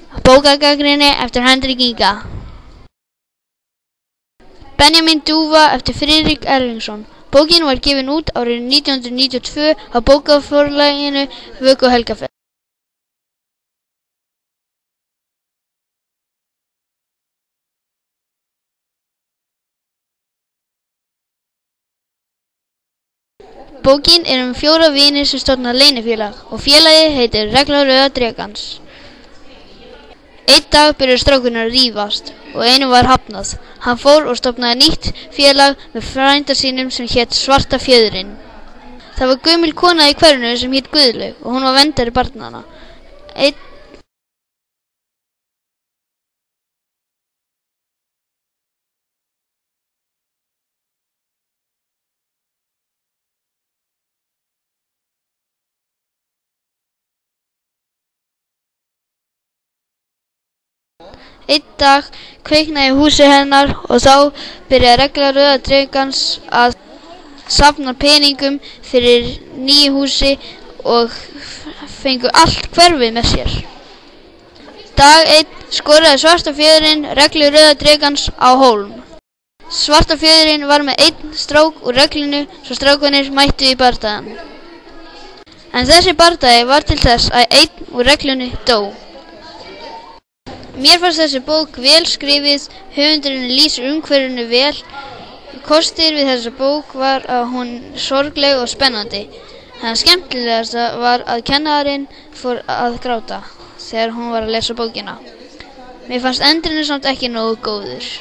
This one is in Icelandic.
Bókagagnrýni eftir Hendrik Inga. Benjamin Dúfa eftir Friðrik Erlingsson. Bókin var gefin út árið 1992 á bókaforlaginu Vöku Helgafell. Bókin er 4 vini sem stofna leynifélag og félagið heitir Regla Rauða Drekans. Einn dag byrjuðu strákurinn að rífast og einum var hafnað. Hann fór og stofnaði nýtt félag með frænda sínum sem hét Svarta fjöðrin. Það var gömul kona í hverfinu sem hét Guðlaug og hún var verndari barnanna. Einn dag kveiknaði í húsi hennar og þá byrjaði Regla Rauða Drekans að safna peningum fyrir nýju húsi og fengu allt hverfið með sér. Dag einn skoraði Svarta fjöðrin Reglu Rauða Drekans á hólm. Svarta fjöðrin var með einn strák úr reglinu svo strákarnir mættu í bardagann. En þessi bardagi var til þess að einn úr reglunni dó. Mér fannst þessi bók vel skrifið, höfundurinn lýsir umhverfinu vel. Kostir við þessa bók var að hún sorgleg og spennandi. Það skemmtilegasta var að kennarinn fór að gráta þegar hún var að lesa bókina. Mér fannst endurinn samt ekki nógu góður.